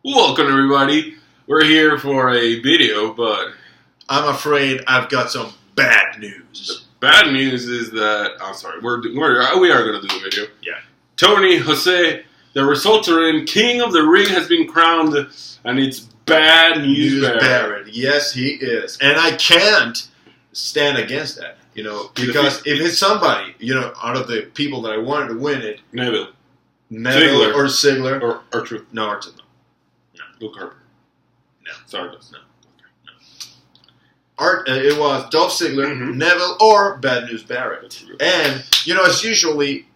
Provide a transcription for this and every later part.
Welcome everybody. We're here for a video, but I'm afraid I've got some bad news. bad news is that I'm sorry. We are going to do the video. Yeah. Tony Jose, the results are in. King of the Ring has been crowned, and it's bad news. Barrett. Yes, he is, and I can't stand against that. Because if it's somebody, out of the people that I wanted to win it, Neville Ziggler or Ziggler or R-Truth. No, R-Truth. No. Luke Harper. No. Stardust. No. It was Dolph Ziggler, Mm-hmm. Neville, or Bad News Barrett. And, it's usually,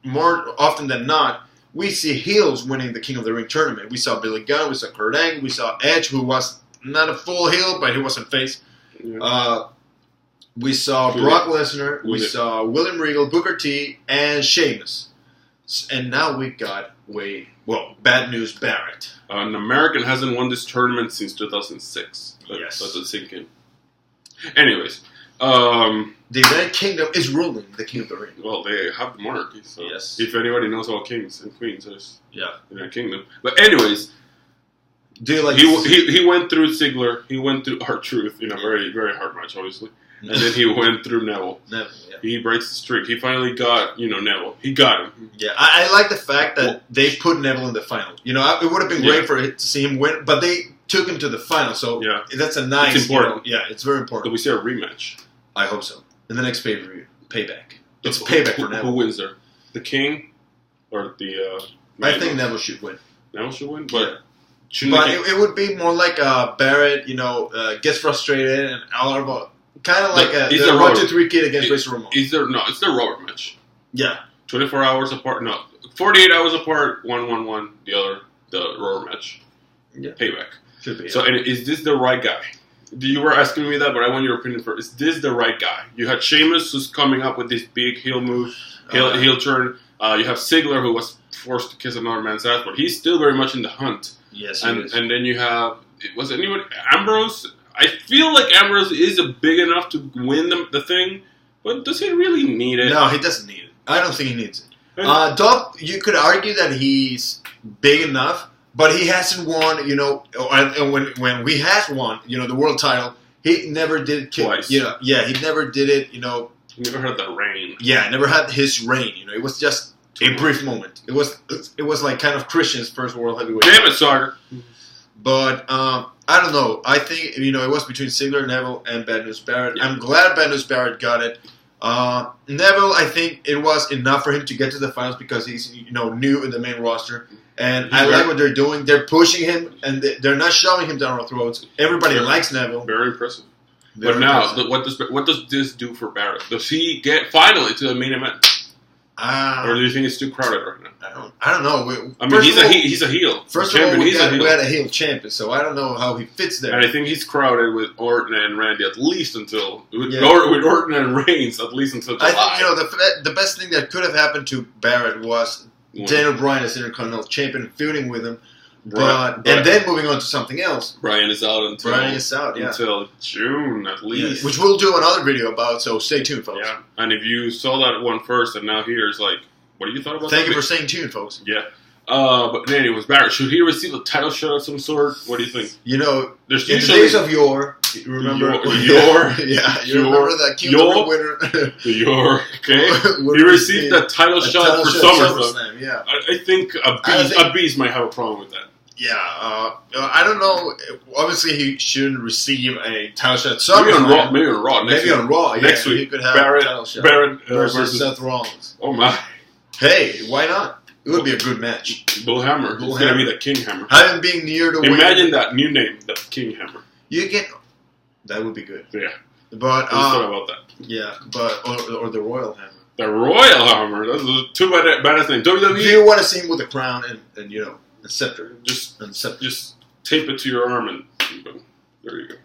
more often than not, we see heels winning the King of the Ring tournament. We saw Billy Gunn, we saw Kurt Angle, we saw Edge, who was not a full heel, but he wasn't face. Yeah. We saw Brock Lesnar, we saw William Regal, Booker T, and Sheamus. And now we got Bad News Barrett. An American hasn't won this tournament since 2006. Yes. That's a sink in. Anyways. The United Kingdom is ruling the King of the Ring. Well, they have the monarchy, so yes. If anybody knows all kings and queens, it's yeah, the United Kingdom. But anyways, do you like he went through Ziggler, he went through R-Truth in a very, very hard match, obviously. And then he went through Neville. Yeah. He breaks the streak. He finally got, Neville. He got him. Yeah, I like the fact that they put Neville in the final. It would have been great to see him win, but they took him to the final, so that's a nice... It's important. It's very important. But we see a rematch. I hope so. In the next pay-per-view. Payback. It's payback for Neville. Who wins there? The King? Or the... I think Neville should win. Neville should win? But it would be more like Barrett, gets frustrated and all about... Kind of like the 1-2-3 kid against Razor Ramon. It's the Robert match. Yeah. 24 hours apart. No, 48 hours apart. 1-1-1. The other, the Robert match. Yeah. Payback. Should be. So, and is this the right guy? You were asking me that, but I want your opinion first. Is this the right guy? You had Sheamus, who's coming up with this big heel move, heel turn. You have Ziggler, who was forced to kiss another man's ass, but he's still very much in the hunt. Yes, and then you have, was anyone, Ambrose? I feel like Ambrose is big enough to win the thing, but does he really need it? No, he doesn't need it. I don't think he needs it. Dolph, you could argue that he's big enough, but he hasn't won, and when he has won, the world title, he never did it twice. He never did it, He never had that reign. Yeah, never had his reign, It was just a brief moment. It was like kind of Christian's first world heavyweight. Damn it, Sauger. But I don't know. I think it was between Ziggler, Neville, and Bad News Barrett. Yeah. I'm glad Bad News Barrett got it. Neville, I think it was enough for him to get to the finals because he's new in the main roster, and I like what they're doing. They're pushing him, and they're not shoving him down our throats. Everybody likes Neville. Very impressive. But now, what does this do for Barrett? Does he get finally to the main event? Or do you think it's too crowded right now? I don't know. I mean, he's a heel. First of all, we had a heel champion, so I don't know how he fits there. And I think he's crowded with Orton and Randy at least until with Orton and Reigns at least until July. I think the best thing that could have happened to Barrett was Daniel Bryan as Intercontinental Champion feuding with him. And then moving on to something else. Bryan is out until June at least. Which we'll do another video about, so stay tuned, folks. Yeah. And if you saw that one first and now here's like, what do you thought about that? Thank you for staying tuned, folks. Yeah. But anyways, Barrett, should he receive a title shot of some sort? What do you think? There's in the days of yore, you remember yore? Yeah, you remember that King of the Ring winner? Yore, okay. He received a title shot for SummerSlam. Yeah. I think a beast might have a problem with that. Yeah, I don't know. Obviously, he shouldn't receive a title shot. SummerSlam. Maybe on Raw. Next week. He could have Barrett, a title shot. Barrett versus Seth Rollins. Oh my! Hey, why not? It would be a good match. Bull Hammer. It's gonna be the King Hammer. Having being near the Imagine that new name, the King Hammer. That would be good. Yeah. But thought about that. Yeah, but or the Royal Hammer. The Royal Hammer. That's two baddest names. WWE. Do you want to see him with a crown and a scepter? Just tape it to your arm and boom. There you go.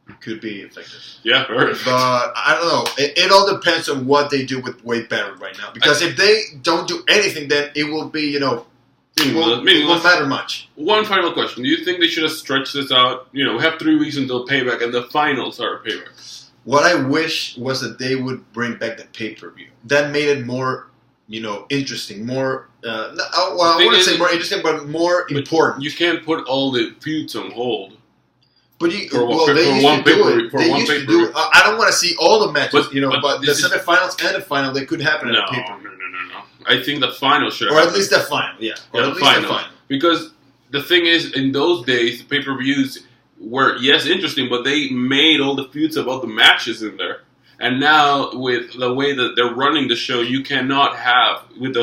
It could be effective. Yeah, very effective. But I don't know. It all depends on what they do with Wade Barrett right now. Because if they don't do anything, then it will be, it won't matter much. One final question. Do you think they should have stretched this out? We have 3 weeks until Payback, and the finals are Payback. What I wish was that they would bring back the pay-per-view. That made it more interesting, more. I wouldn't say more interesting, but more important. You can't put all the feuds on hold. But they used to do it. I don't want to see all the matches, but the semifinals and the final, they could happen at a pay-per-view. No. I think the final should Or at least the final, yeah. Or at least the final. Because the thing is, in those days, the pay-per-views were, yes, interesting, but they made all the feuds about the matches in there. And now, with the way that they're running the show, you cannot have, with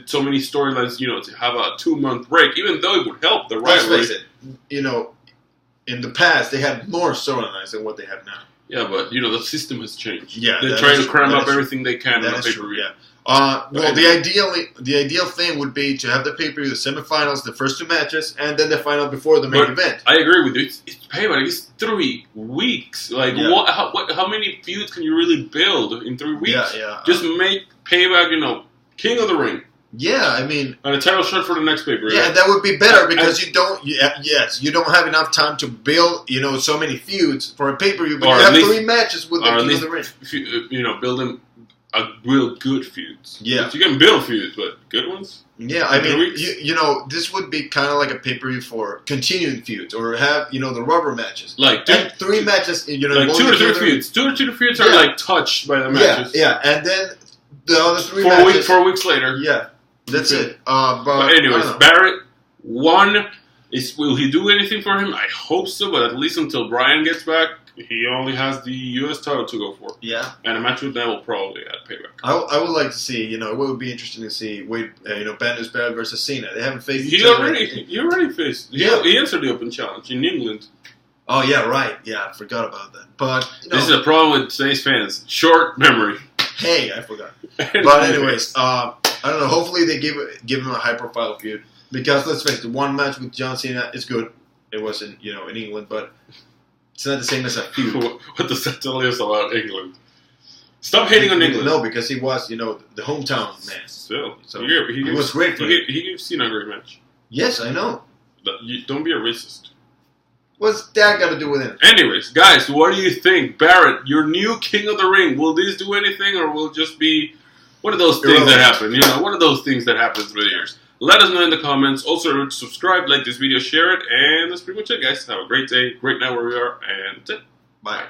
so many storylines, to have a 2-month break, even though it would help the rivalry. Let's face it, in the past, they had more storylines than what they have now. Yeah, but, the system has changed. Yeah, they're trying to cram up everything they can on a pay-per-view. Yeah. The ideal thing would be to have the pay-per-view, the semifinals, the first 2 matches, and then the final before the main event. I agree with you. It's Payback. It's 3 weeks. Like, how many feuds can you really build in 3 weeks? Yeah. Just make Payback, King of the Ring. Yeah, I mean, and a title shot for the next pay-per-view. Yeah, that would be better because you don't. You don't have enough time to build, so many feuds for a pay-per-view. But you have 3 matches with the King of the Ring. Build them a real good feuds. Yeah, you can build feuds, but good ones. Yeah, I mean, this would be kind of like a pay-per-view for continuing feuds, or have the rubber matches, like 3 matches. Like 2 or 3 feuds. 2 or 3 feuds are like touched by the matches. Yeah, and then the other 3 matches. 4 weeks later. Yeah. That's it. But anyways, Barrett, will he do anything for him? I hope so, but at least until Bryan gets back, he only has the U.S. title to go for. Yeah. And a match with Neville probably at Payback. I would like to see, it would be interesting to see Barrett versus Cena. They haven't faced each other. He already faced. Yeah. He answered the open challenge in England. Oh, yeah, right. Yeah, I forgot about that. But this is a problem with today's fans. Short memory. Hey, I forgot. But anyways, I don't know. Hopefully they give him a high-profile feud because let's face it, one match with John Cena is good. It wasn't, in England, but it's not the same as a feud. What does that tell us about England? Stop hating on England. No, because he was, the hometown man. Still, so he was great for him. He gave Cena a great match. Yes, I know. Don't be a racist. What's that got to do with it? Anyways, guys, what do you think? Barrett, your new King of the Ring, will this do anything or will it just be one of those things that happen? One of those things that happens through the years. Let us know in the comments. Also, subscribe, like this video, share it, and that's pretty much it, guys. Have a great day, great night where we are, and that's it. Bye.